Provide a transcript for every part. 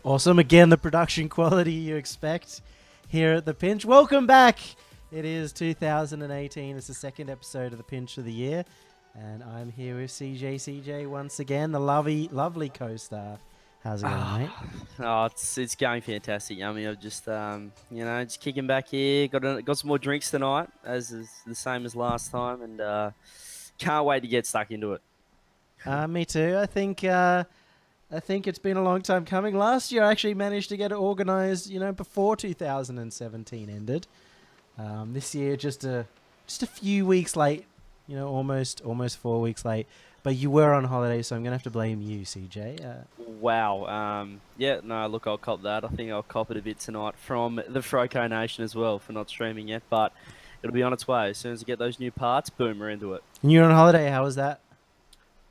Awesome. Again, the production quality you expect here at The Pinch. Welcome back. It is 2018. It's the second episode of The Pinch of the year. And I'm here with CJ once again, the lovely co-star. How's it going, mate? It's going fantastic. I mean, I've just just kicking back here. Got some more drinks tonight, as is the same as last time, and can't wait to get stuck into it. Me too. I think it's been a long time coming. Last year, I actually managed to get it organised, before 2017 ended. This year, just a few weeks late, almost 4 weeks late. But you were on holiday, so I'm gonna have to blame you, CJ. Wow. Yeah. No. Look, I'll cop that. I think I'll cop it a bit tonight from the Froco Nation as well for not streaming yet, but it'll be on its way as soon as I get those new parts. Boom, we're into it. And you're on holiday. How was that?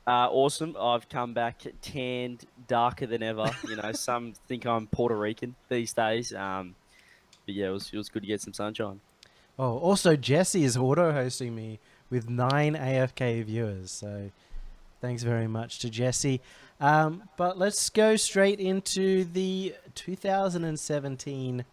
Awesome. I've come back tanned, darker than ever. Some think I'm Puerto Rican these days. But yeah, it was good to get some sunshine. Oh, also Jesse is auto-hosting me with 9 AFK viewers. So thanks very much to Jesse. But let's go straight into the 2017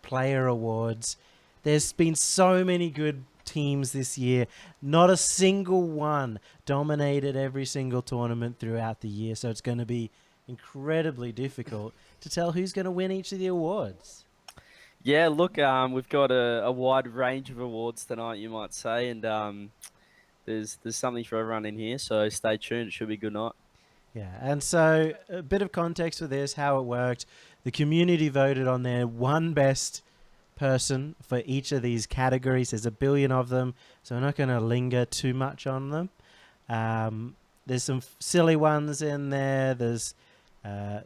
Player Awards. There's been so many good teams this year. Not a single one dominated every single tournament throughout the year. So it's going to be incredibly difficult to tell who's going to win each of the awards. Yeah, look, we've got a wide range of awards tonight, you might say, and there's something for everyone in here. So stay tuned; it should be a good night. Yeah, and so a bit of context for this, how it worked. The community voted on their one best person for each of these categories. There's a billion of them, so we're not going to linger too much on them. There's some silly ones in there. There's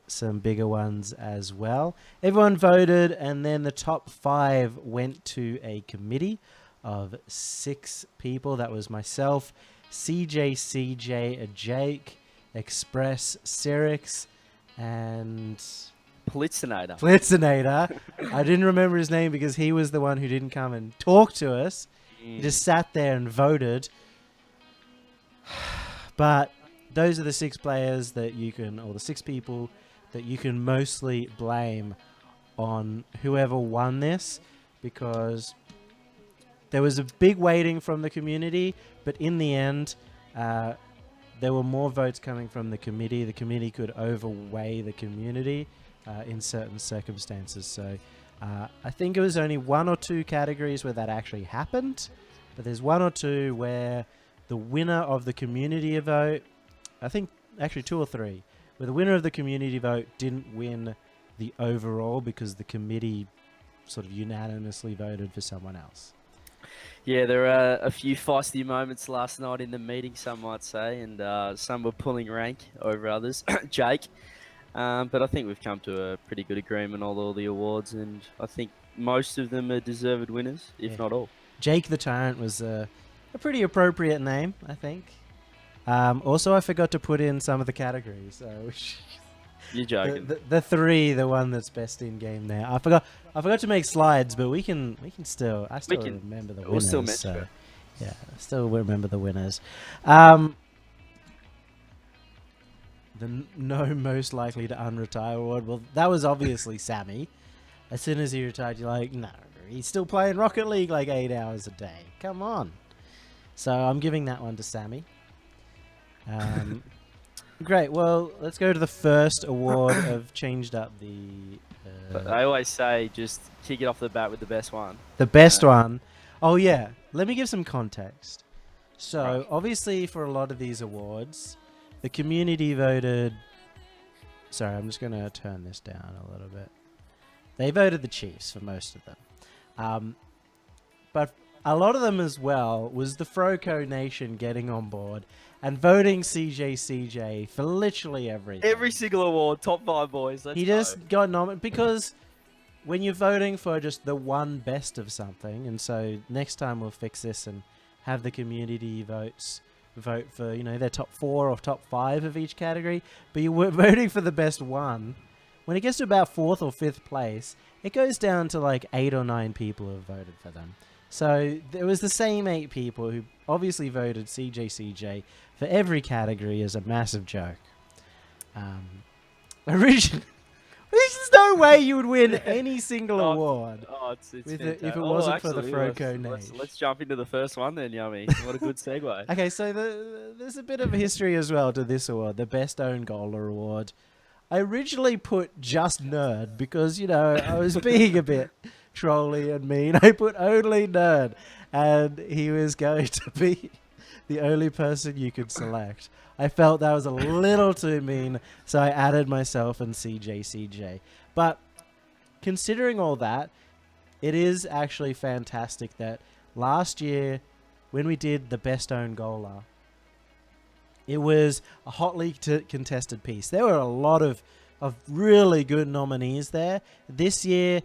some bigger ones as well. Everyone voted, and then the top 5 went to a committee of 6 people. That was myself, CJ, Jake, Express, Cyrix, and Blitzinator. I didn't remember his name because he was the one who didn't come and talk to us. He just sat there and voted. But those are the 6 players that you can, or the 6 people that you can mostly blame on whoever won this, because there was a big waiting from the community, but in the end, there were more votes coming from the committee. The committee could overweigh the community in certain circumstances. So I think it was only 1 or 2 categories where that actually happened, but there's 1 or 2 where the winner of the community vote, I think actually 2 or 3, where the winner of the community vote didn't win the overall because the committee sort of unanimously voted for someone else. Yeah, there are a few feisty moments last night in the meeting, some might say, and some were pulling rank over others. Jake. But I think we've come to a pretty good agreement on all the awards, and I think most of them are deserved winners, if not all. Jake the Tyrant was a pretty appropriate name, I think. Also, I forgot to put in some of the categories. So You're joking. The 3, the one that's best in game there. I forgot to make slides, but I still remember the winners. We'll still mention it. Yeah, I still remember the winners. The no most likely to unretire award. Well, that was obviously Sammy. As soon as he retired, you're like, no, he's still playing Rocket League like 8 hours a day. Come on. So I'm giving that one to Sammy. Great. Well, let's go to the first award. I've changed up the... But I always say just kick it off the bat with the best one. The best one. Oh, yeah. Let me give some context. So, obviously, for a lot of these awards, the community voted... Sorry, I'm just going to turn this down a little bit. They voted the Chiefs for most of them. But a lot of them as well was the Froco Nation getting on board and voting CJ for literally everything. Every single award, top 5 boys. He just got nominated because when you're voting for just the one best of something, and so next time we'll fix this and have the community vote for, their top 4 or top 5 of each category, but you were voting for the best one. When it gets to about 4th or 5th place, it goes down to like 8 or 9 people who have voted for them. So there was the same 8 people who obviously voted CJ for every category as a massive joke. Originally, There's no way you would win any single Oh, award it's if fantastic. it Oh, wasn't for the actually, Froco let's Nage. let's jump into the first one then, Yummy. What a good segue. Okay, so there's a bit of history as well to this award, the Best Own Goaler Award. I originally put just nerd because, I was being a bit trolly and mean. I put only nerd, and he was going to be the only person you could select. I felt that was a little too mean, so I added myself and CJ. But considering all that, it is actually fantastic that last year, when we did the Best Own Goaler, it was a hotly contested piece. There were a lot of really good nominees there. This year,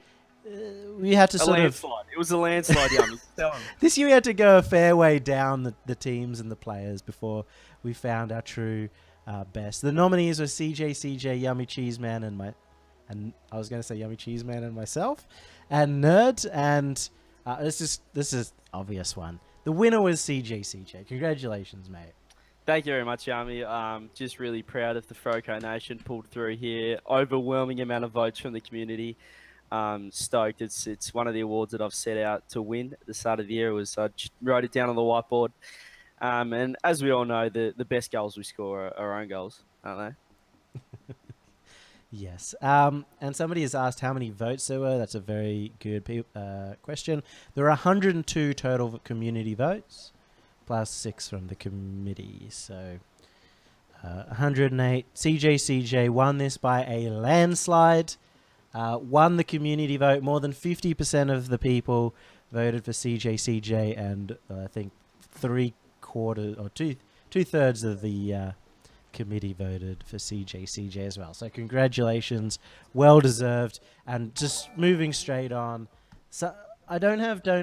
we had to It was a landslide, Yummy. Tell 'em. This year we had to go a fair way down the teams and the players before we found our true best. The nominees were CJ, Yummy Cheeseman, and I was going to say Yummy Cheeseman and myself, and Nerd, and this is obvious one. The winner was CJ. Congratulations, mate. Thank you very much, Yummy. Just really proud of the Froco Nation pulled through here. Overwhelming amount of votes from the community. Stoked. It's one of the awards that I've set out to win at the start of the year. I just wrote it down on the whiteboard. And as we all know, the best goals we score are our own goals, aren't they? Yes. And somebody has asked how many votes there were. That's a very good question. There were 102 total community votes, plus 6 from the committee. So 108. CJ won this by a landslide. Won the community vote. More than 50% of the people voted for CJ, and I think 2/3 of the committee voted for CJ as well. So congratulations, well deserved. And just moving straight on, so I don't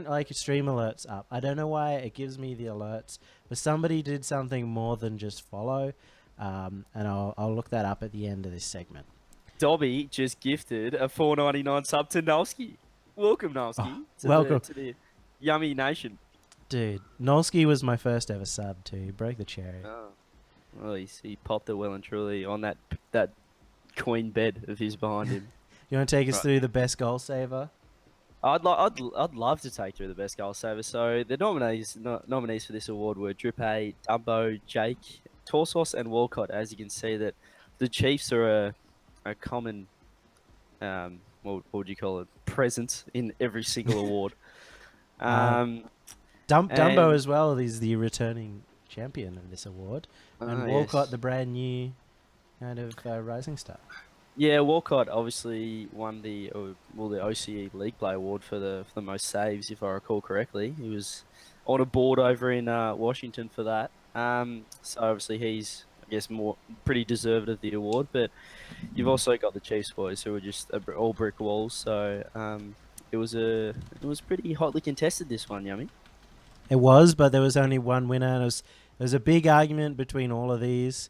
like stream alerts up. I don't know why it gives me the alerts, but somebody did something more than just follow, and I'll look that up at the end of this segment. Dobby just gifted a $4.99 sub to Nolski. Welcome, Nolski. Welcome to the Yummy Nation. Dude, Nolski was my first ever sub too. He broke the cherry. Oh. Well, he popped it well and truly on that queen bed of his behind him. You want to take us through the best goal saver? I'd love to take through the best goal saver. So the nominees for this award were Drippe, Dumbo, Jake, Torsos, and Walcott. As you can see, that the Chiefs are a common, what would you call it, presence in every single award. Dumbo as well is the returning champion of this award, and Walcott, the brand new kind of rising star. Yeah, Walcott obviously won the OCE League Play Award for the most saves, if I recall correctly. He was on a board over in Washington for that. So obviously he's, I guess, pretty deserved of the award. But you've also got the Chiefs boys who were just all brick walls. So it was pretty hotly contested, this one, Yummy. It was, but there was only one winner. And it was a big argument between all of these.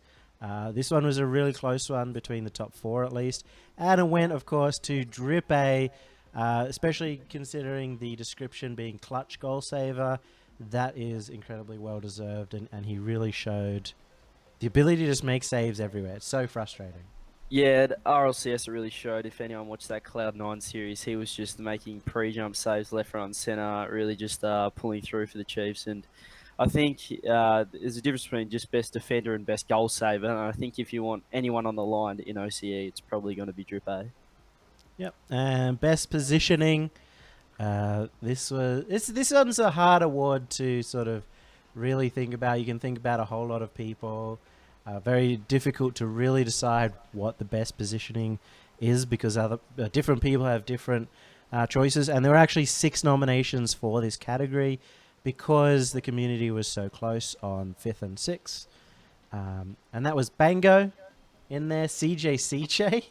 This one was a really close one between the top 4 at least. And it went, of course, to Drippe, especially considering the description being clutch goal saver. That is incredibly well deserved, and he really showed the ability to just make saves everywhere. It's so frustrating. Yeah, the RLCS really showed. If anyone watched that Cloud9 series, he was just making pre-jump saves left, right, and centre, really just pulling through for the Chiefs. And I think there's a difference between just best defender and best goal saver. And I think if you want anyone on the line in OCE, it's probably going to be Drippe. Yep. And best positioning. This one's a hard award to sort of really think about. You can think about a whole lot of people. Very difficult to really decide what the best positioning is because different people have different choices. And there were actually 6 nominations for this category because the community was so close on 5th and 6th. And that was Bango in there, CJ.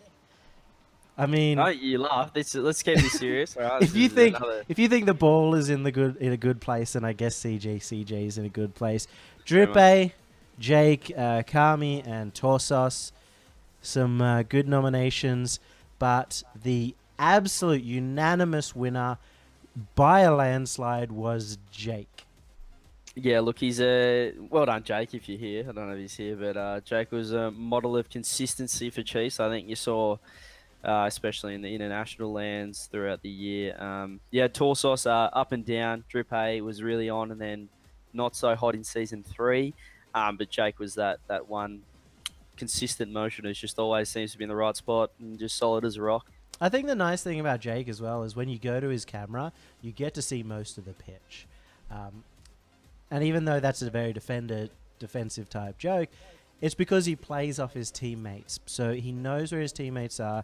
I mean, no, you laugh. Let's keep this serious. All right, if you think the ball is in a good place, then I guess CJ is in a good place. Drippe, Jake, Kami, and Torsos, some good nominations, but the absolute unanimous winner by a landslide was Jake. Yeah, look, he's well done, Jake, if you're here. I don't know if he's here, but Jake was a model of consistency for Chiefs. I think you saw especially in the international lands throughout the year. Yeah, Torsos up and down. Drippe was really on, and then not so hot in season 3. But Jake was that one consistent motion who just always seems to be in the right spot and just solid as a rock. I think the nice thing about Jake as well is when you go to his camera, you get to see most of the pitch. And even though that's a very defensive type joke, it's because he plays off his teammates. So he knows where his teammates are.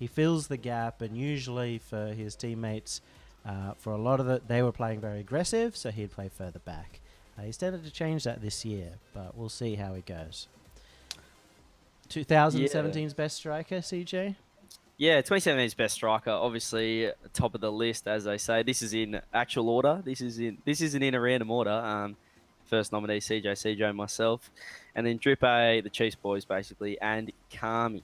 He fills the gap, and usually for his teammates, for a lot of it, they were playing very aggressive, so he'd play further back. He's tended to change that this year, but we'll see how it goes. 2017's best striker, CJ? Yeah, 2017's best striker, obviously top of the list, as they say. This is in actual order. This isn't in a random order. First nominee CJ, myself, and then Drippe, the Chiefs boys basically, and Kami.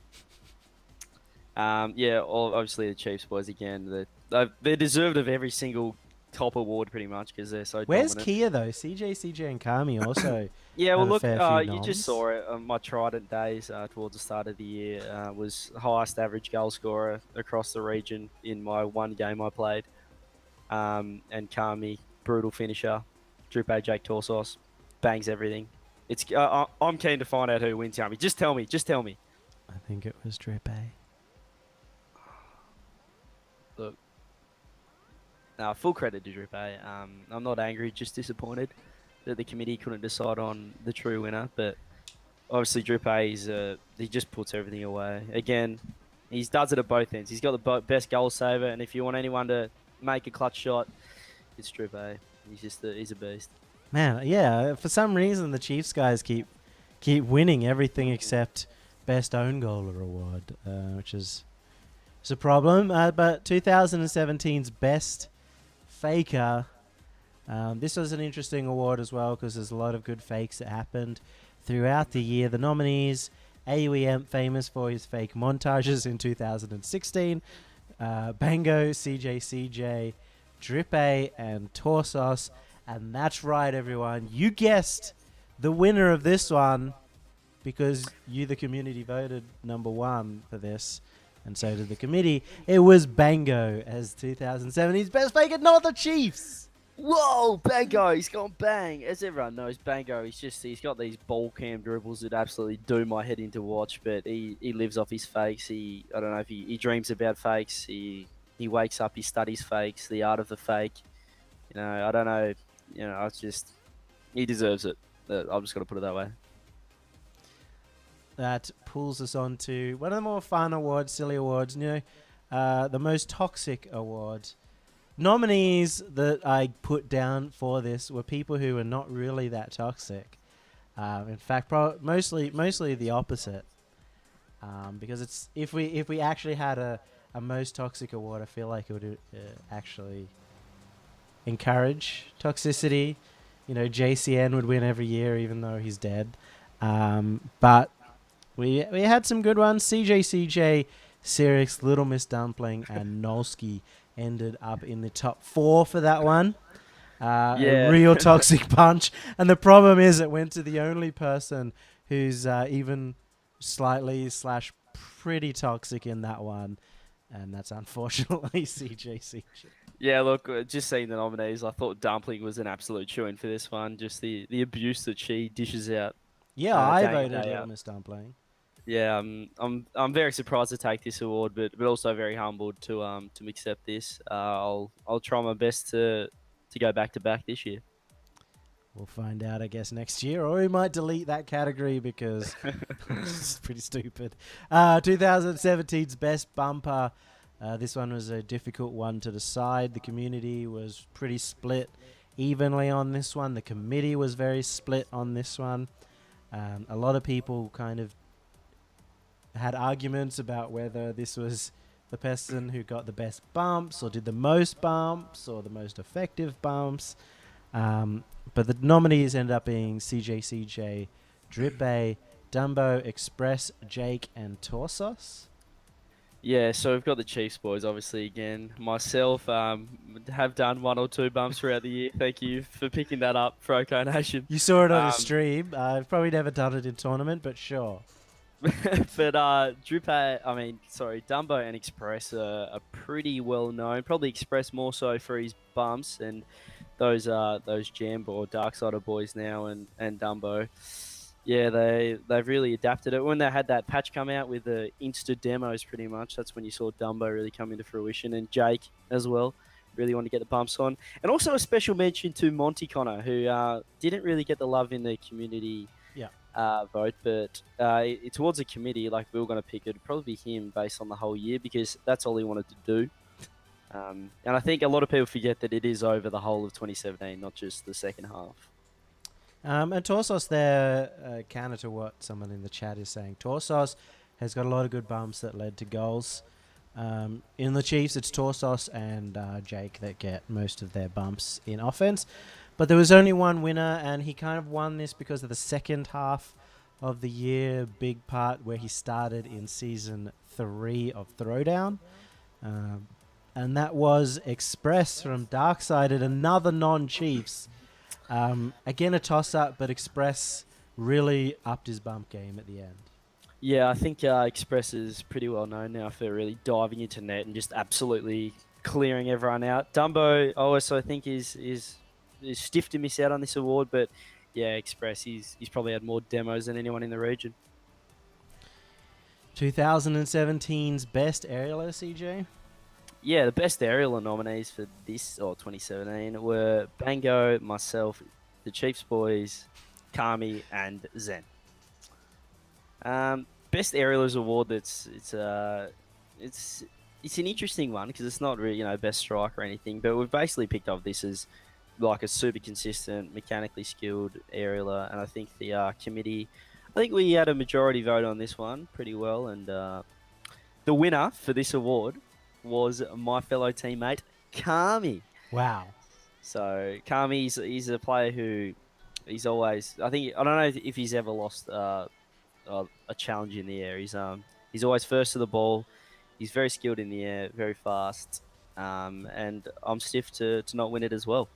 Yeah, obviously the Chiefs boys again. They're deserved of every single top award pretty much because they're so Where's dominant. Kia though? CJ, and Kami also. Yeah, well, have a look, fair few you noms. just saw it. My Trident days towards the start of the year was highest average goal scorer across the region in my one game I played. And Kami, brutal finisher. Drippe, Jake Torsos, bangs everything. I'm keen to find out who wins, Kami. Just tell me. I think it was Drippe. Look, full credit to Drippe. I'm not angry, just disappointed that the committee couldn't decide on the true winner. But obviously, Drippe, he just puts everything away. Again, he does it at both ends. He's got the best goal saver, and if you want anyone to make a clutch shot, it's Drippe. He's a beast. Man, yeah. For some reason, the Chiefs guys keep winning everything except best own goaler award, which is a problem. But 2017's best faker. This was an interesting award as well because there's a lot of good fakes that happened throughout the year. The nominees: AUEM, famous for his fake montages in 2016, Bango, CJ, Drippe, and Torsos. And that's right, everyone. You guessed the winner of this one because you, the community, voted number 1 for this. And so did the committee. It was Bango as 2017's best faker, not the Chiefs. Whoa, Bango, he's gone bang. As everyone knows, Bango, he's got these ball cam dribbles that absolutely do my head in to watch, but he lives off his fakes. I don't know if he dreams about fakes. He wakes up, he studies fakes, the art of the fake. I don't know. He deserves it. I'm just going to put it that way. That pulls us on to one of the more fun awards, silly awards, the most toxic award. Nominees that I put down for this were people who are not really that toxic. In fact, mostly the opposite. Because it's if we actually had a most toxic award, I feel like it would actually encourage toxicity. JCN would win every year, even though he's dead. But we had some good ones. CJ, Sirix, Little Miss Dumpling, and Nolski ended up in the top 4 for that one. A real toxic punch. And the problem is it went to the only person who's even slightly / pretty toxic in that one. And that's unfortunately CJ. Yeah, look, just seeing the nominees, I thought Dumpling was an absolute chew-in for this one. Just the abuse that she dishes out. Yeah, I voted Little Miss Dumpling. Yeah, I'm very surprised to take this award, but also very humbled to accept this. I'll try my best to go back to back this year. We'll find out, I guess, next year, or we might delete that category because it's pretty stupid. 2017's best bumper. This one was a difficult one to decide. The community was pretty split evenly on this one. The committee was very split on this one. A lot of people kind of had arguments about whether this was the person who got the best bumps or did the most bumps or the most effective bumps. But the nominees ended up being CJ, Drippe, Dumbo, Express, Jake, and Torsos. Yeah, so we've got the Chiefs boys, obviously, again. Myself have done 1 or 2 bumps throughout the year. Thank you for picking that up, Froco Nation. You saw it on a stream. I've probably never done it in tournament, but sure. but Dumbo and Express are pretty well known. Probably Express more so for his bumps and those Jambo or Darksider boys now and Dumbo. Yeah, they've really adapted it. When they had that patch come out with the Insta demos, pretty much, that's when you saw Dumbo really come into fruition, and Jake as well. Really want to get the bumps on, and also a special mention to Monty Connor, who didn't really get the love in the community Yeah. vote, but towards the committee, like we were going to pick, it'd probably be him based on the whole year because that's all he wanted to do. And I think a lot of people forget that it is over the whole of 2017, not just the second half. And Torsos there, counter to what someone in the chat is saying, Torsos has got a lot of good bumps that led to goals. In the Chiefs, it's Torsos and Jake that get most of their bumps in offense. But there was only one winner, and he kind of won this because of the second half of the year, big part where he started in season 3 of Throwdown. And that was Express from Darksided, another non-Chiefs. Again, a toss-up, but Express really upped his bump game at the end. Yeah, I think Express is pretty well known now for really diving into net and just absolutely clearing everyone out. Dumbo, I also think is stiff to miss out on this award, but yeah, Express, he's probably had more demos than anyone in the region. 2017's best aerialer, CJ? Yeah, the best aerialer nominees for this, or 2017, were Bango, myself, the Chiefs boys, Kami, and Zen. Best aerialers award. It's an interesting one because it's not really best strike or anything, but we've basically picked up this as like a super consistent, mechanically skilled aerialer, and I think the committee, I think we had a majority vote on this one pretty well, and the winner for this award was my fellow teammate Kami. Wow. So Kami, he's a player who he's always. I don't know if he's ever lost a challenge in the air. He's always first to the ball. He's very skilled in the air, very fast, and I'm stiff to not win it as well.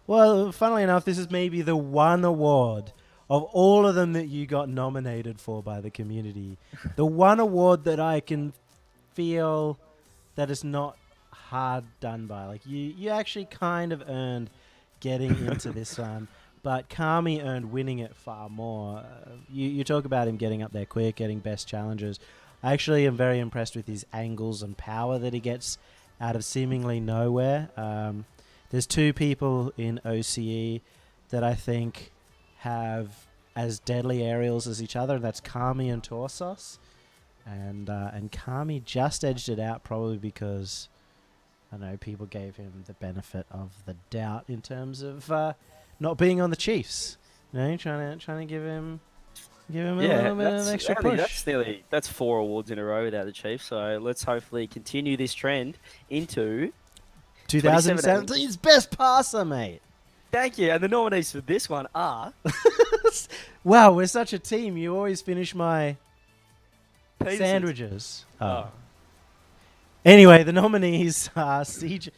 Well, funnily enough, this is maybe the one award of all of them that you got nominated for by the community. The one award that I can feel that is not hard done by. Like you actually kind of earned getting into this one, but Kami earned winning it far more. You talk about him getting up there quick, getting best challenges. I actually am very impressed with his angles and power that he gets out of seemingly nowhere. There's two people in OCE that I think have as deadly aerials as each other, and that's Kami and Torsos. And Kami just edged it out probably because, I don't know, people gave him the benefit of the doubt in terms of not being on the Chiefs. You know, trying to give him a little bit of extra push. That's 4 awards in a row without the Chiefs. So let's hopefully continue this trend into 2017's best passer, mate. Thank you. And the nominees for this one are... Wow, we're such a team. You always finish my sandwiches. Oh. Anyway, the nominees are CJ.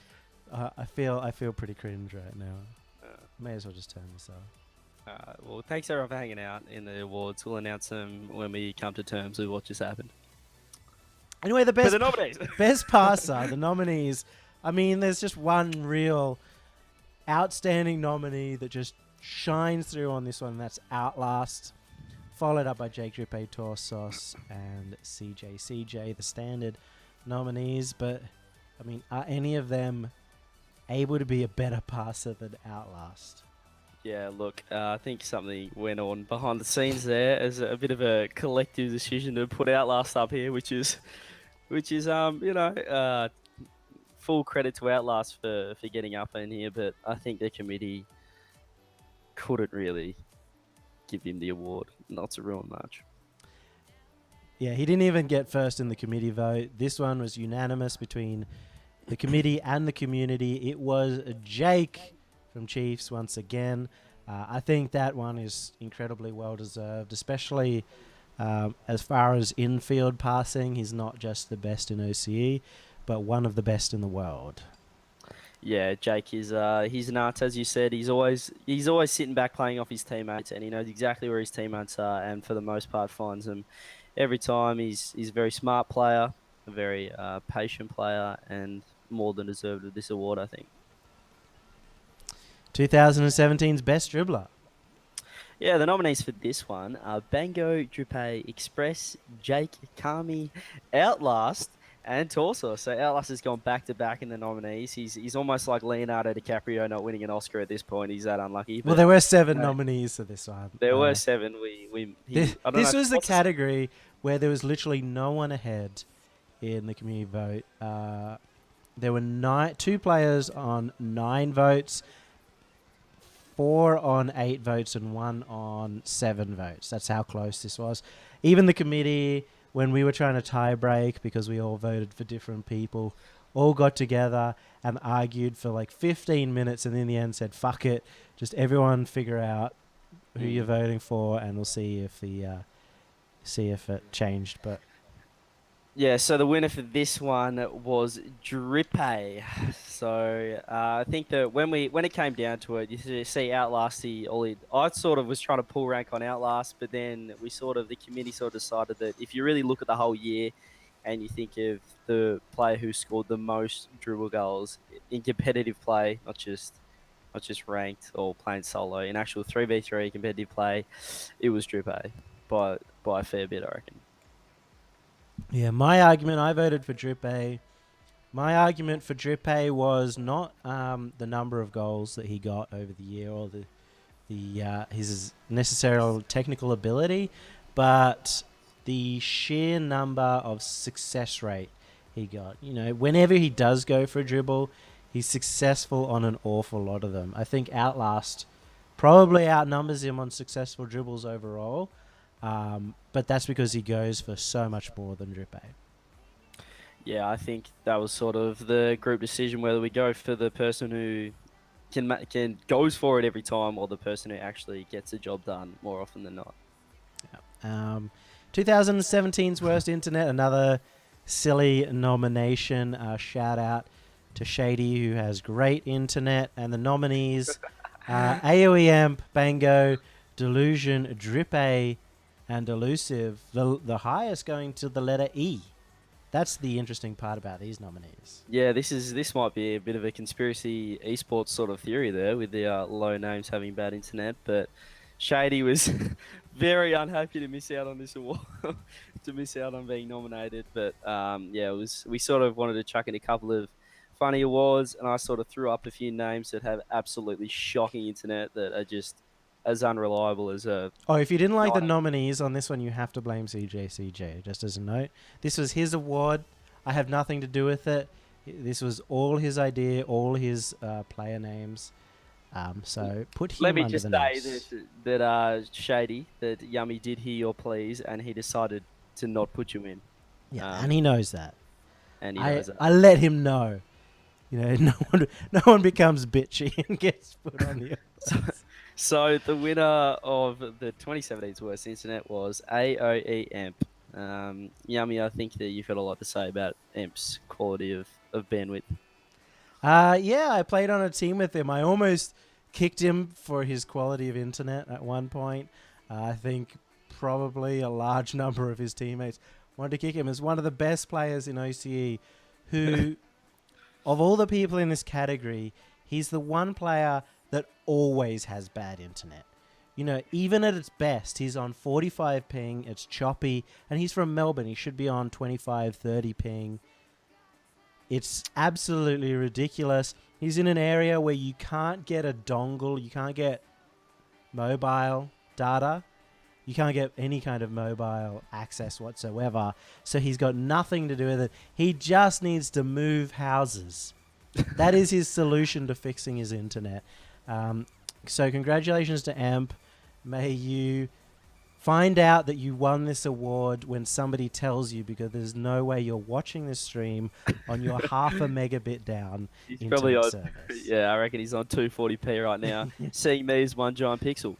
I feel pretty cringe right now. May as well just turn this off. Well, thanks everyone for hanging out in the awards. We'll announce them when we come to terms with what just happened. Anyway, the best nominees. Best passer, the nominees. I mean, there's just one real outstanding nominee that just shines through on this one, and that's Outlast, followed up by Jake Drippe, Torsos, and CJ, the standard nominees. But, I mean, are any of them able to be a better passer than Outlast? Yeah, look, I think something went on behind the scenes there as a bit of a collective decision to put Outlast up here, which is full credit to Outlast for getting up in here, but I think the committee couldn't really give him the award, not to ruin much. Yeah, he didn't even get first in the committee vote. This one was unanimous between the committee and the community. It was Jake from Chiefs once again. I think that one is incredibly well-deserved, especially as far as infield passing. He's not just the best in OCE, but one of the best in the world. Yeah, Jake is he's nuts, as you said. He's always sitting back playing off his teammates, and he knows exactly where his teammates are, and for the most part finds them every time he's a very smart player, a very patient player, and more than deserved of this award, I think. 2017's best dribbler. Yeah, the nominees for this one are Bango, Drupe, Express, Jake, Kami, Outlast, and Torso. So Outlast has gone back to back in the nominees. He's almost like Leonardo DiCaprio not winning an Oscar at this point. He's that unlucky. Well, But there were 7 no, nominees for this one. there were seven. We This, he I don't know. this was the What's category where there was literally no one ahead in the community vote. There were 2 players on 9 votes, 4 on 8 votes, and 1 on 7 votes. That's how close this was. Even the committee, when we were trying to tie break because we all voted for different people, all got together and argued for like 15 minutes, and in the end said, "Fuck it, just everyone figure out who you're voting for, and we'll see if it changed." But Yeah, so the winner for this one was Drippe. So I think that when it came down to it, you see Outlast. I sort of was trying to pull rank on Outlast, but then the committee sort of decided that if you really look at the whole year, and you think of the player who scored the most dribble goals in competitive play, not just ranked or playing solo, in actual 3v3 competitive play, it was Drippe by a fair bit, I reckon. yeah, I voted for Drippe. My argument for Drippe was not the number of goals that he got over the year or his necessary technical ability, but the sheer number of success rate he got. You know, whenever he does go for a dribble, he's successful on an awful lot of them. I think Outlast probably outnumbers him on successful dribbles overall, but that's because he goes for so much more than Drippe. Yeah, I think that was sort of the group decision whether we go for the person who can goes for it every time, or the person who actually gets the job done more often than not. 2017's worst internet, another silly nomination. Shout out to Shady, who has great internet, and the nominees AOEMP, Bango, Delusion, Drippe, and Elusive. The highest going to the letter E. That's the interesting part about these nominees. Yeah, this might be a bit of a conspiracy esports sort of theory there, with the low names having bad internet, but Shady was very unhappy to miss out on this award, to miss out on being nominated. But yeah, we sort of wanted to chuck in a couple of funny awards, and I sort of threw up a few names that have absolutely shocking internet that are just as unreliable as a. Oh, if you didn't like the Nice. nominees on this one, you have to blame CJ. Just as a note, this was his award. I have nothing to do with it. This was all his idea, all his player names. So put him Let me under just the say nose. that Shady, that Yummy did hear your pleas, and he decided to not put you in, Yeah, and he knows that. and he knows that. I let him know. You know, no one becomes bitchy and gets put on the. So the winner of the 2017's worst internet was AOE Amp. Yummy, I think that you've got a lot to say about Amp's quality of bandwidth. Yeah, I played on a team with him. I almost kicked him for his quality of internet at one point. I think probably a large number of his teammates wanted to kick him as one of the best players in OCE who, of all the people in this category, he's the one player that always has bad internet. You know, even at its best, he's on 45 ping, it's choppy, and he's from Melbourne. He should be on 25, 30 ping. It's absolutely ridiculous. He's in an area where you can't get a dongle, you can't get mobile data, you can't get any kind of mobile access whatsoever. So he's got nothing to do with it. He just needs to move houses. That is his solution to fixing his internet. So congratulations to Amp. May you find out that you won this award when somebody tells you, because there's no way you're watching this stream on your half a megabit down He's internet probably on, service. yeah, I reckon he's on 240p right now, seeing me as one giant pixel.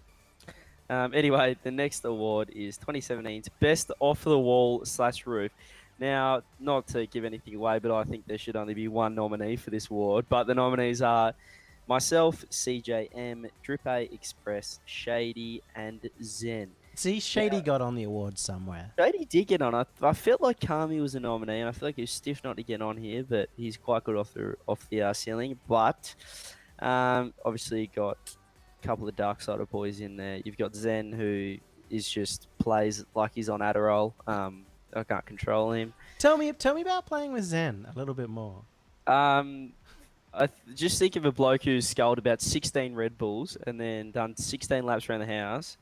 Anyway, the next award is 2017's Best Off the Wall / Roof. Now, not to give anything away, but I think there should only be one nominee for this award. But the nominees are myself, CJM, Drippe Express, Shady, and Zen. See, Shady got on the award somewhere. Brady did get on. I felt like Kami was a nominee, and I feel like he's stiff not to get on here, but he's quite good off the ceiling. But obviously, you got a couple of dark side of boys in there. You've got Zen, who is just plays like he's on Adderall. I can't control him. Tell me about playing with Zen a little bit more. Just think of a bloke who's sculled about 16 Red Bulls and then done 16 laps around the house.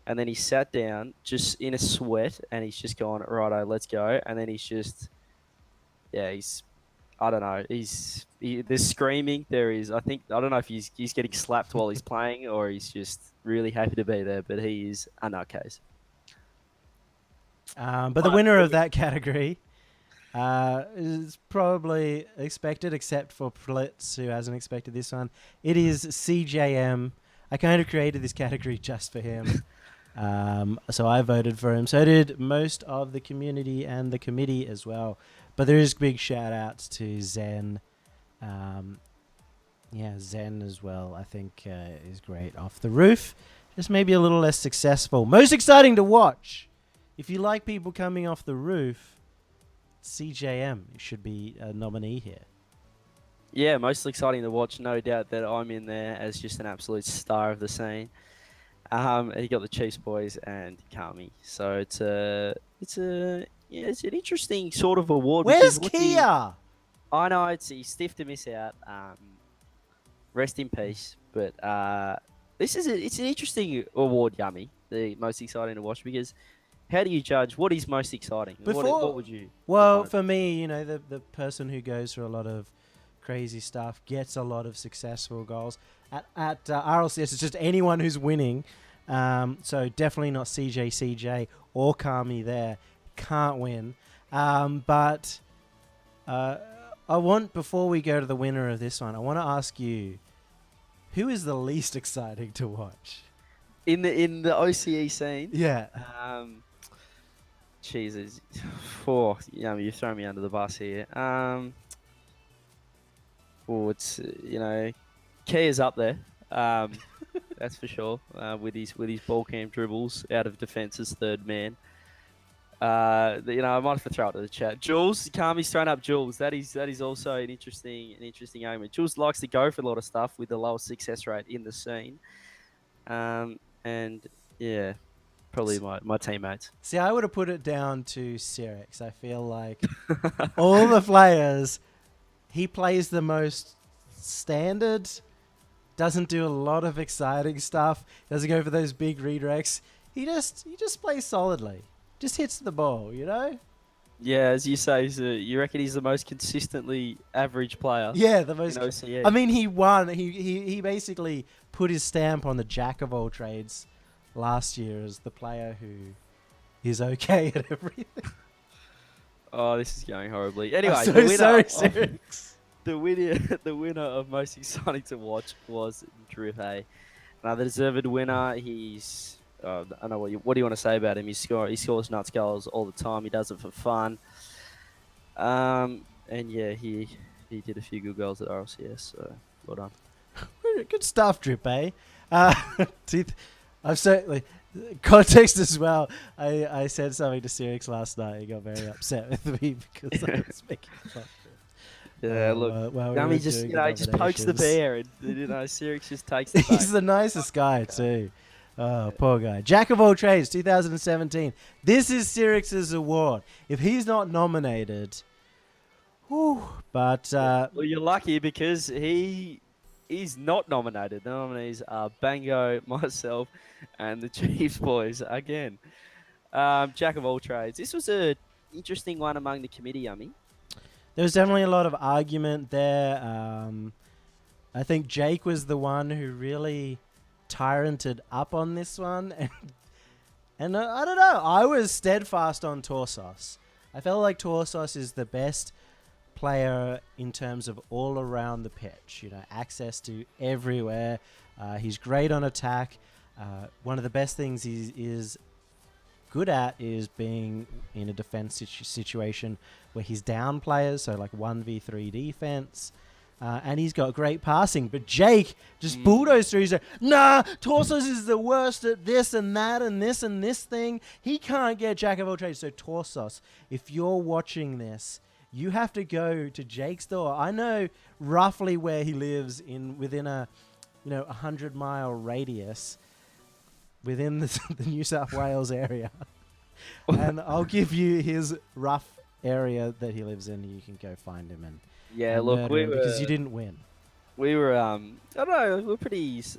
And then he sat down just in a sweat and he's just gone, righto, let's go. And then he's I don't know. There's screaming. There is, I don't know if he's getting slapped while he's playing or he's just really happy to be there, but he is a nutcase. But the winner of that category is probably expected, except for Plitz, who hasn't expected this one. It is CJM. I kind of created this category just for him. So I voted for him. So did most of the community and the committee as well. But there is big shout outs to Zen. Zen as well, I think, is great off the roof. Just maybe a little less successful. Most exciting to watch. If you like people coming off the roof, CJM should be a nominee here. Yeah, most exciting to watch. No doubt that I'm in there as just an absolute star of the scene. And you got the Chiefs boys and Kami. So it's an interesting sort of award. Where's Kia? I know he's stiff to miss out. Rest in peace. But it's an interesting award, Yummy. The most exciting to watch because how do you judge what is most exciting? What would you? Well, for me, the person who goes through a lot of crazy stuff gets a lot of successful goals. At RLCS, it's just anyone who's winning. So definitely not CJ or Kami there. Can't win. But I want, before we go to the winner of this one, I want to ask you, who is the least exciting to watch? In the OCE scene? Yeah. Jesus. You're throwing me under the bus here. It's Kia's up there. That's for sure. With his ball cam dribbles out of defence's third man. I might have to throw it to the chat. Jules, Kami's thrown up Jules. That is also an interesting element. Jules likes to go for a lot of stuff with the lowest success rate in the scene. And yeah, probably my teammates. See, I would have put it down to Sirix. I feel like all the players, he plays the most standard, doesn't do a lot of exciting stuff, doesn't go for those big redirects. He just plays solidly. Just hits the ball, Yeah, as you say, you reckon he's the most consistently average player? Yeah, the most. OCE. I mean, he won. He basically put his stamp on the jack of all trades last year as the player who is okay at everything. Oh, this is going horribly. Anyway, the winner of most exciting to watch was Drippe. Now, the deserved winner, he's... I don't know what do you want to say about him? He scores nuts goals all the time. He does it for fun. And yeah, he did a few good goals at RLCS, so well done. Good stuff, Drippe. I've certainly... Context as well. I said something to Sirix last night. He got very upset with me because I was making fun of him. Yeah, look, Gummy just pokes the bear, and Sirix just takes the He's the nicest guy too. Oh, poor guy. Jack of all trades, 2017. This is Sirix's award. If he's not nominated, but well, you're lucky because he's not nominated. The nominees are Bango, myself, and the Chiefs boys again. Jack of all trades. This was an interesting one among the committee, Yummy. There was definitely a lot of argument there. I think Jake was the one who really tyranted up on this one. And I don't know. I was steadfast on Torsos. I felt like Torsos is the best player in terms of all around the pitch. Access to everywhere. He's great on attack. One of the best things he is good at is being in a defense situation where he's down players, so like 1v3 defense. and he's got great passing. But Jake just bulldozed through. He's like, nah, Torsos is the worst at this and that and this thing. He can't get Jack of all trades. So Torsos, if you're watching this, you have to go to Jake's store. I know roughly where he lives within a 100-mile radius within the New South Wales area. And I'll give you his rough area that he lives in. You can go find him and look, murder him because you didn't win. We were I don't know,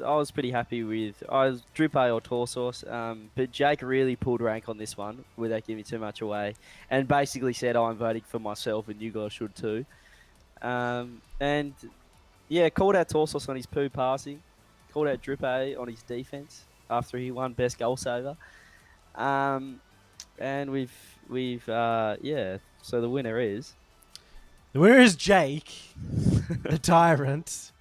I was pretty happy with Drupe or Torsos, but Jake really pulled rank on this one without giving too much away, and basically said, I'm voting for myself and you guys should too. And yeah, called out Torsos on his poo passing, called out Drupe on his defense after he won best goal saver. And so the winner is Jake, the tyrant,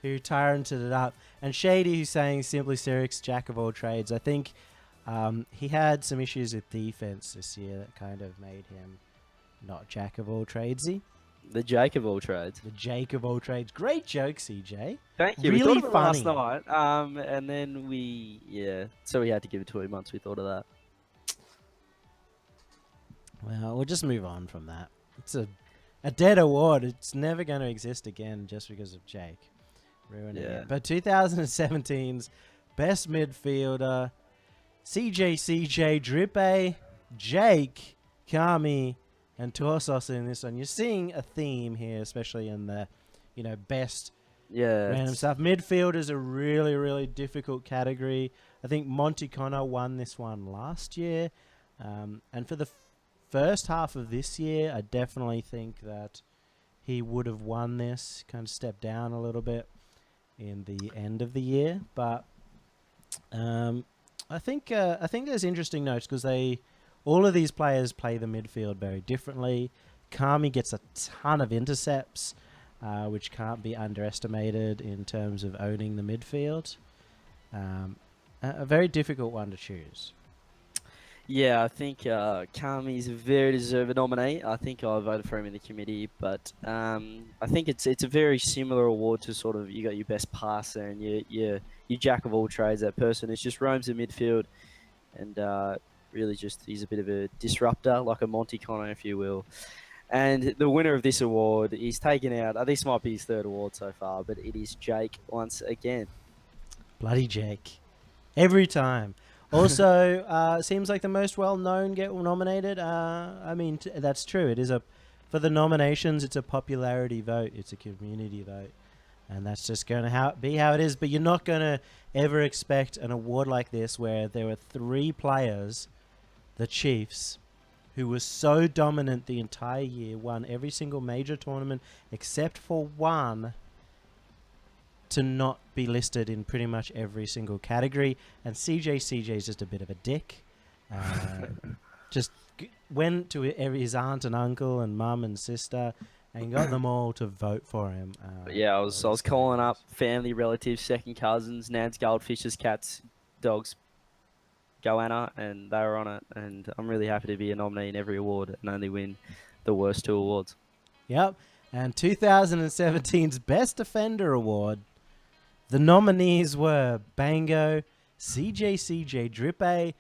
who tyranted it up. And Shady, who's saying simply Sirik's Jack of all trades. I think he had some issues with defense this year that kind of made him not Jack of all tradesy. The Jake of all trades. The Jake of all trades. Great joke, CJ. Thank you. Really we thought of funny. it last night. And then so we had to give it 2 months. We thought of that. Well, we'll just move on from that. It's a dead award. It's never going to exist again just because of Jake ruining it. But 2017's best midfielder, CJ, Drippe, Jake, Kami, and Torsos in this one. You're seeing a theme here, especially in the, best random stuff. Midfield is a really, really difficult category. I think Monty Connor won this one last year. And for the first half of this year, I definitely think that he would have won this, kind of stepped down a little bit in the end of the year. But I think there's interesting notes because all of these players play the midfield very differently. Kami gets a ton of intercepts, which can't be underestimated in terms of owning the midfield. A very difficult one to choose. Yeah, I think Kami's a very deserved nominee. I think I voted for him in the committee, but I think it's a very similar award to sort of, you got your best passer and your Jack of all trades, that person who just roams the midfield and really just he's a bit of a disruptor, like a Monty Connor, if you will. And the winner of this award is taken out. This might be his third award so far, but it is Jake once again. Bloody Jake. Every time. Also, seems like the most well-known get nominated. That's true. It is for the nominations, it's a popularity vote. It's a community vote. And that's just going to be how it is. But you're not going to ever expect an award like this where there were 3 players, the Chiefs, who was so dominant the entire year, won every single major tournament except for one, to not be listed in pretty much every single category. And CJ is just a bit of a dick. Just went to his aunt and uncle and mum and sister and got them all to vote for him. I was calling up family, relatives, second cousins, Nan's goldfishes, cats, dogs, goanna, and they were on it. And I'm really happy to be a nominee in every award and only win the worst 2 awards. Yep. And 2017's Best Defender Award, the nominees were Bango, CJ, Drippe,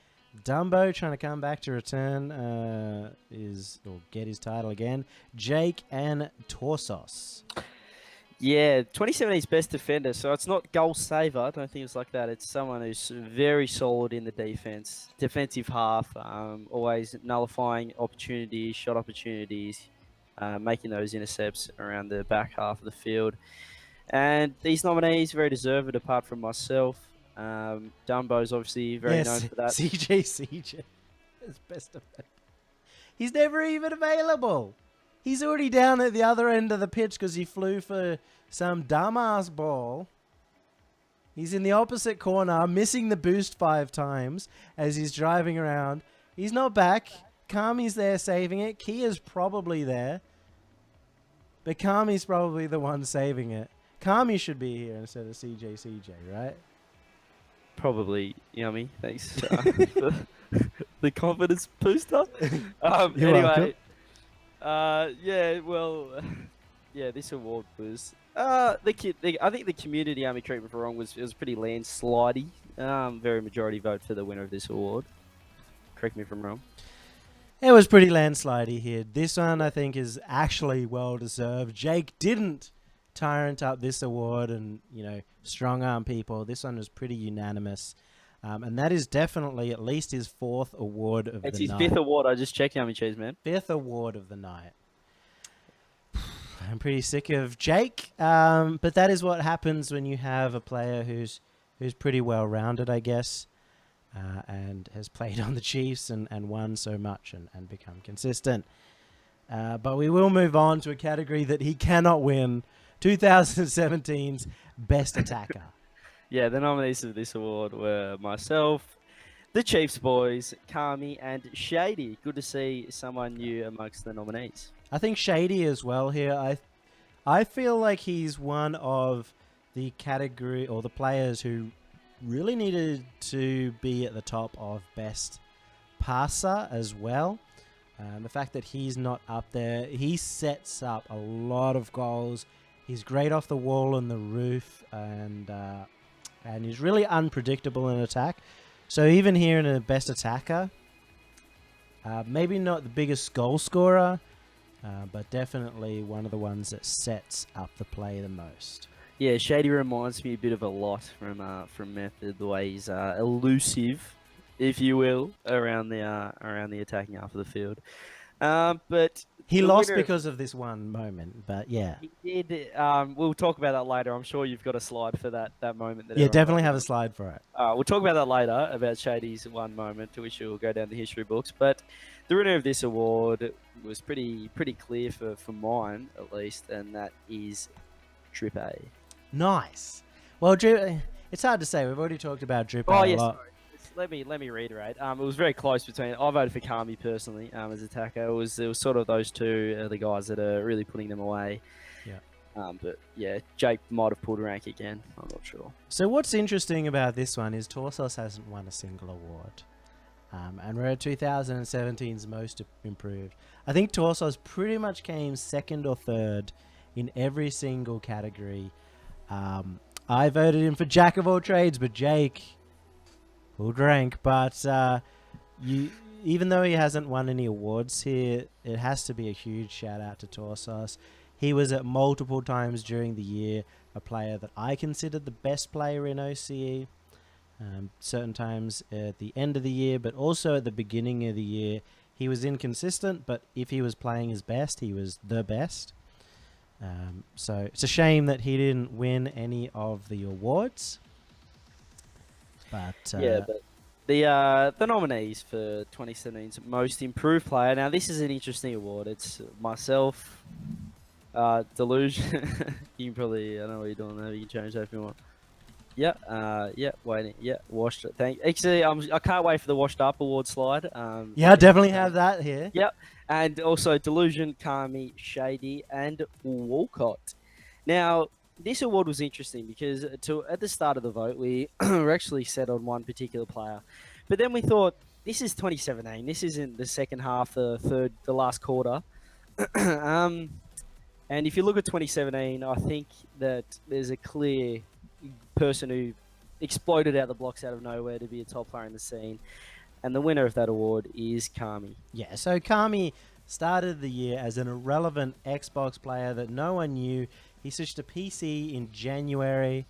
Dumbo trying to come back to return or get his title again, Jake, and Torsos. Yeah, 2017's best defender. So it's not goal saver. I don't think it's like that. It's someone who's very solid in the defense, defensive half, always nullifying opportunities, shot opportunities, making those intercepts around the back half of the field. And these nominees very deserved, apart from myself. Dumbo's obviously very known for that. CJ is best defender. He's never even available. He's already down at the other end of the pitch because he flew for some dumbass ball. He's in the opposite corner, missing the boost 5 times as he's driving around. He's not back. Kami's there saving it. Kia's probably there. But Kami's probably the one saving it. Kami should be here instead of CJ, right? Probably. Yummy. Thanks for the confidence booster. You're welcome. Yeah, this award was I think the community, correct me if I'm wrong, was pretty landslidey. Very majority vote for the winner of this award. Correct me if I'm wrong. It was pretty landslidey here. This one, I think, is actually well deserved. Jake didn't tyrant up this award and, strong arm people. This one was pretty unanimous. And that is definitely at least his fourth award of It's the his night. fifth award. I just checked how many cheese, man. Fifth award of the night. I'm pretty sick of Jake, but that is what happens when you have a player who's pretty well rounded, I guess, and has played on the Chiefs and won so much and become consistent. But we will move on to a category that he cannot win: 2017's Best Attacker. Yeah, the nominees of this award were myself, the Chiefs boys, Kami, and Shady. Good to see someone new amongst the nominees. I think Shady as well here. I feel like he's one of the category or the players who really needed to be at the top of best passer as well. The fact that he's not up there, he sets up a lot of goals. He's great off the wall and the roof, and he's really unpredictable in attack. So even here in a best attacker, maybe not the biggest goal scorer, but definitely one of the ones that sets up the play the most. Yeah, Shady reminds me a bit of a lot from Method, the way he's elusive, if you will, around the attacking half of the field. But he lost because of this one moment, but yeah. He did. We'll talk about that later. I'm sure you've got a slide for that moment. Yeah, definitely have a slide for it. We'll talk about that later, about Shady's one moment, to which will go down the history books. But the winner of this award was pretty clear for mine, at least, and that is Drip A. Nice. Well, Drip, it's hard to say. We've already talked about Drip A a lot. Sorry. Let me reiterate. It was very close between. I voted for Kami personally as attacker. It was sort of those two the guys that are really putting them away. Yeah. But yeah, Jake might have pulled rank again. I'm not sure. So what's interesting about this one is Torsos hasn't won a single award. And we're at 2017's most improved. I think Torsos pretty much came second or third in every single category. I voted him for Jack of all trades, but Jake pulled rank. But even though he hasn't won any awards here, it has to be a huge shout out to Torsos. He was at multiple times during the year a player that I considered the best player in OCE. Certain times at the end of the year, but also at the beginning of the year, he was inconsistent, but if he was playing his best, he was the best. So it's a shame that he didn't win any of the awards. But but the nominees for 2017's most improved player. Now this is an interesting award. It's myself, Delusion. You can probably, I don't know what you're doing there. You can change that if you want. Waiting. Yeah, washed it. Actually, I can't wait for the washed up award slide. Yeah, I definitely have that here. Yep. And also Delusion, Kami, Shady, and Walcott. Now, this award was interesting because at the start of the vote, we were actually set on one particular player. But then we thought, this is 2017. This isn't the second half, the last quarter. And if you look at 2017, I think that there's a clear person who exploded out the blocks out of nowhere to be a top player in the scene. And the winner of that award is Kami. Yeah, so Kami started the year as an irrelevant Xbox player that no one knew. He switched to PC in January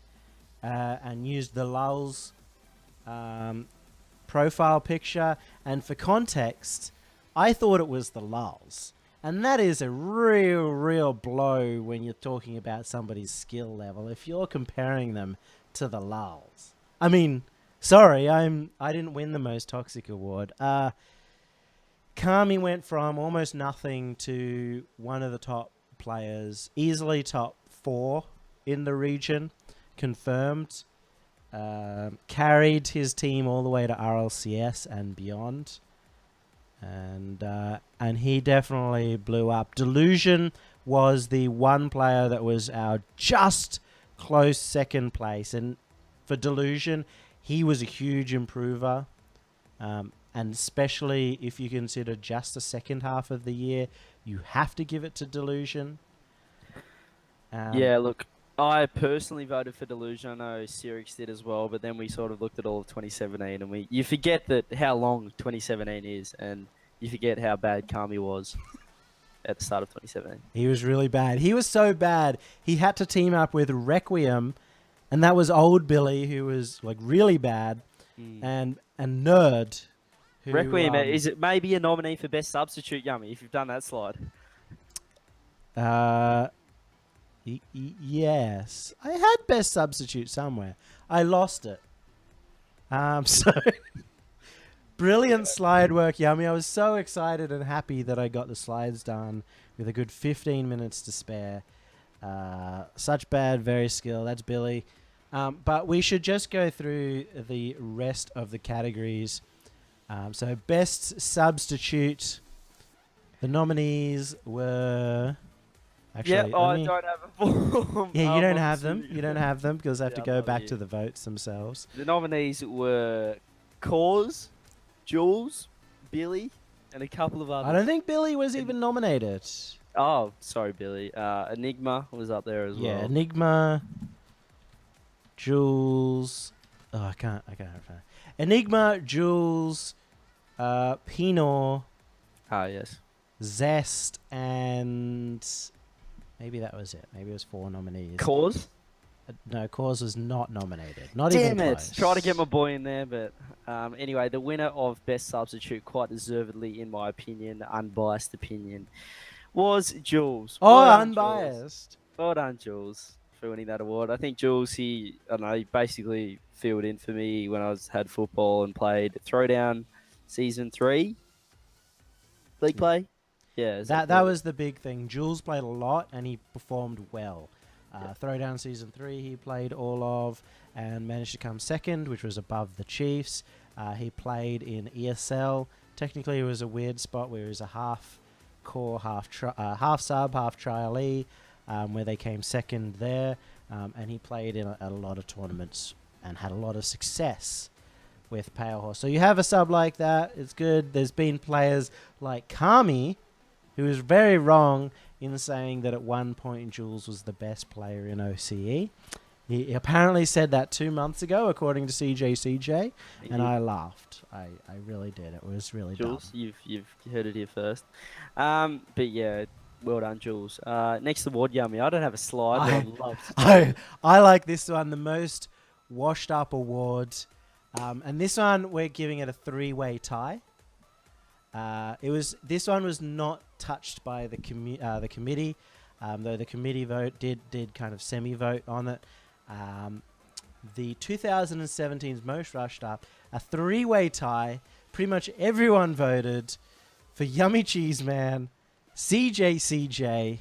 and used the Lulz profile picture. And for context, I thought it was the Lulz. And that is a real blow when you're talking about somebody's skill level. If you're comparing them to the Lulz. I mean, sorry, I didn't win the most toxic award. Kami went from almost nothing to one of the top players, easily top 4 in the region, confirmed. Carried his team all the way to RLCS and beyond. And he definitely blew up. Delusion was the one player that was our just close second place. And for Delusion, he was a huge improver. And especially if you consider just the second half of the year, you have to give it to Delusion. Yeah, look, I personally voted for Delusion. I know Sirix did as well, but then we sort of looked at all of 2017, and you forget that how long 2017 is, and you forget how bad Kami was at the start of 2017. He was really bad. He was so bad, he had to team up with Requiem, and that was old Billy, who was like really bad, and Nerd. Who, Requiem, is it maybe a nominee for best substitute, Yummy, if you've done that slide? Yes. I had best substitute somewhere. I lost it. So brilliant slide work, Yummy. I was so excited and happy that I got the slides done with a good 15 minutes to spare. Such bad, very skilled. That's Billy. But we should just go through the rest of the categories. So best substitute. The nominees were... Actually, I don't have a form. Yeah, you don't have them. You don't have them because I have to go back to the votes themselves. The nominees were Cause, Jules, Billy, and a couple of others. I don't think Billy was even nominated. Oh, sorry, Billy. Enigma was up there as well. Yeah, Enigma, Jules. Oh, I can't. Enigma, Jules, Pinot. Ah, yes. Zest, and maybe that was it. Maybe it was 4 nominees. Cause? No, Cause was not nominated. Not Damn even it! close. Try to get my boy in there, but anyway, the winner of Best Substitute, quite deservedly, in my opinion, unbiased opinion, was Jules. Oh, Well done, unbiased. Jules. Well done, Jules, for winning that award. I think Jules, he basically filled in for me when I had football and played Throwdown Season 3 league play. Yeah, that was the big thing. Jules played a lot and he performed well. Throwdown Season 3 he played all of and managed to come second, which was above the Chiefs. He played in ESL. Technically it was a weird spot where he was a half core, half sub, half trialee, where they came second there. And he played in a lot of tournaments and had a lot of success with Pale Horse. So you have a sub like that, it's good. There's been players like Kami, who is very wrong in saying that at one point Jules was the best player in OCE. He apparently said that 2 months ago, according to CJ, and I laughed. I really did. It was really Jules, dumb. you've heard it here first. But yeah, well done, Jules. Next award, Yummy. I don't have a slide. I like this one, the most washed up award. And this one, we're giving it a 3-way tie. This one was not touched by the committee, though the committee vote did kind of semi-vote on it. The 2017's most rushed up, a 3-way tie. Pretty much everyone voted for Yummy Cheese Man, CJ,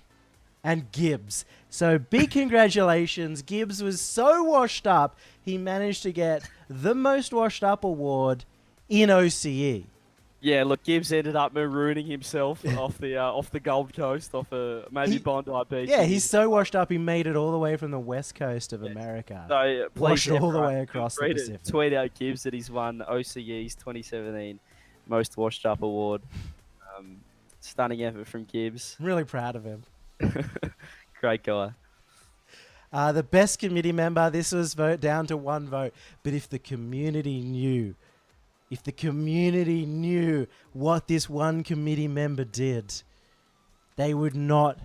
and Gibbs. So big congratulations. Gibbs was so washed up, he managed to get the most washed up award in OCE. Yeah, look, Gibbs ended up marooning himself off the Gold Coast, maybe Bondi Beach. Yeah, he's so washed up, he made it all the way from the west coast of America. So washed all the way across the Pacific. Tweet out Gibbs that he's won OCE's 2017 Most Washed Up Award. Stunning effort from Gibbs. I'm really proud of him. Great guy. The best committee member, this was down to 1 vote. But if the community knew what this one committee member did, they would not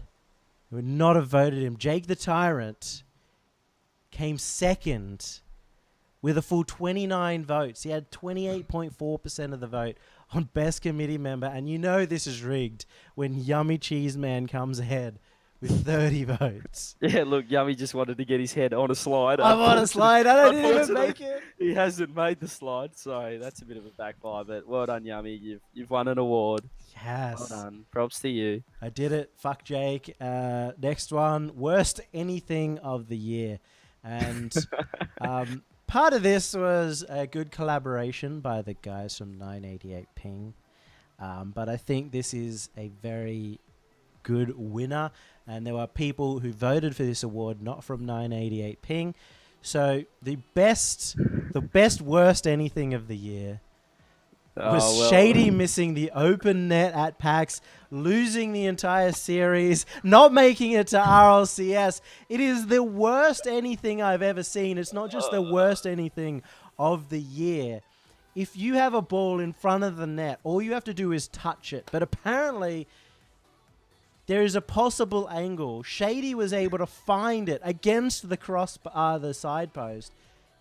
have voted him. Jake the Tyrant came second with a full 29 votes. He had 28.4% of the vote on best committee member. And you know this is rigged when Yummy Cheese Man comes ahead with 30 votes. Yeah, look, Yummy just wanted to get his head on a slide. I'm on a slide. I didn't even make it. He hasn't made the slide, so that's a bit of a backfire. But well done, Yummy. You've won an award. Yes. Well done. Props to you. I did it. Fuck Jake. Next one, worst anything of the year. And part of this was a good collaboration by the guys from 988 Ping. But I think this is a very good winner. And there were people who voted for this award not from 988 Ping. So the best worst anything of the year was Oh, well. Shady missing the open net at PAX, losing the entire series, not making it to RLCS. It is the worst anything I've ever seen. It's not just the worst anything of the year. If you have a ball in front of the net, all you have to do is touch it. But apparently, there is a possible angle. Shady was able to find it against the side post,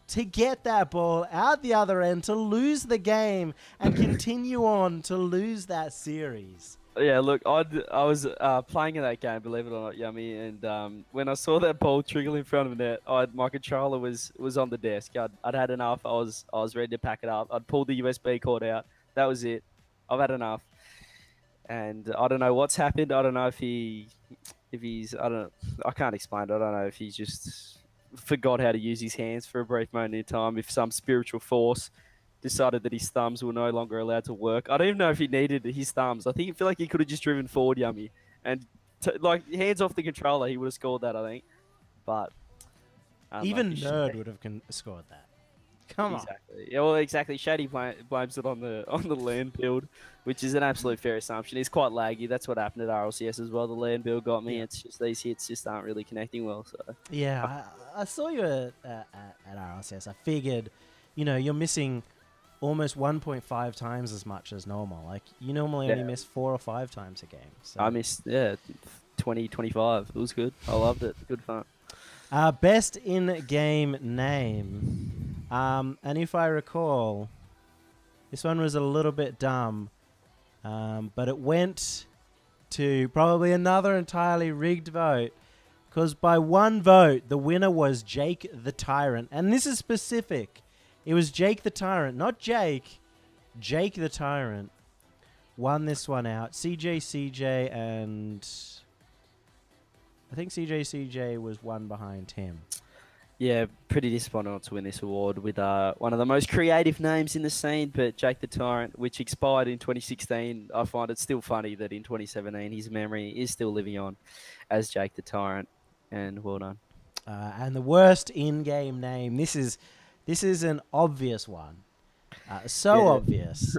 to get that ball out the other end, to lose the game and continue on to lose that series. Yeah, look, I was playing in that game, believe it or not, Yummy, and when I saw that ball trickle in front of the net, my controller was on the desk. I'd had enough. I was ready to pack it up. I'd pulled the USB cord out. That was it. I've had enough. And I don't know what's happened. I don't know if he's I can't explain it. I don't know if he's just forgot how to use his hands for a brief moment in time. If some spiritual force decided that his thumbs were no longer allowed to work. I don't even know if he needed his thumbs. I feel like he could have just driven forward, Yummy, and like hands off the controller, he would have scored that. I think, but even Nerd would have scored that. Come on. Exactly. Yeah, well, exactly. Shady blames it on the land build, which is an absolute fair assumption. It's quite laggy. That's what happened at RLCS as well. The land build got me. Yeah. It's just these hits just aren't really connecting well. So yeah, I saw you at RLCS. I figured, you're missing almost 1.5 times as much as normal. Like, you normally only miss 4 or 5 times a game. So. I missed 20, 25. It was good. I loved it. Good fun. Best in-game name. And if I recall, this one was a little bit dumb, but it went to probably another entirely rigged vote, because by one vote, the winner was Jake the Tyrant. And this is specific. It was Jake the Tyrant, not Jake. Jake the Tyrant won this one out. CJ and I think CJ was one behind him. Yeah, pretty disappointed not to win this award with one of the most creative names in the scene, but Jake the Tyrant, which expired in 2016. I find it still funny that in 2017 his memory is still living on as Jake the Tyrant, and well done. And the worst in-game name. This is an obvious one. Obvious.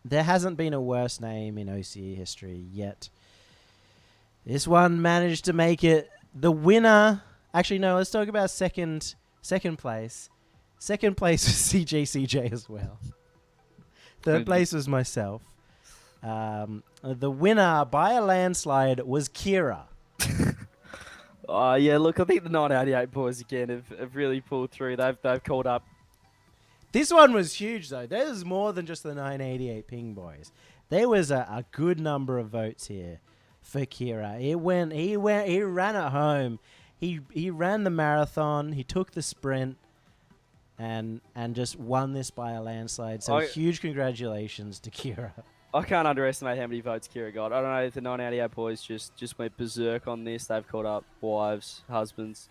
There hasn't been a worse name in OCE history yet. This one managed to make it the winner. Actually, no, let's talk about second place. Second place was CJ as well. Third place was myself. The winner by a landslide was Kira. Yeah, look, I think the 988 boys again have really pulled through. They've called up. This one was huge, though. There was more than just the 988 ping boys. There was a good number of votes here for Kira. He ran at home. He ran the marathon. He took the sprint, and just won this by a landslide. So huge congratulations to Kira. I can't underestimate how many votes Kira got. I don't know if the 988 boys just went berserk on this. They've called up wives, husbands,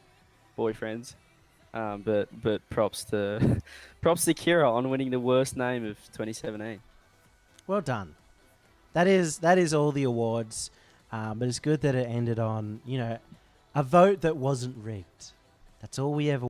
boyfriends. But props to Kira on winning the worst name of 2017. Well done. That is all the awards. But it's good that it ended on, a vote that wasn't rigged. That's all we ever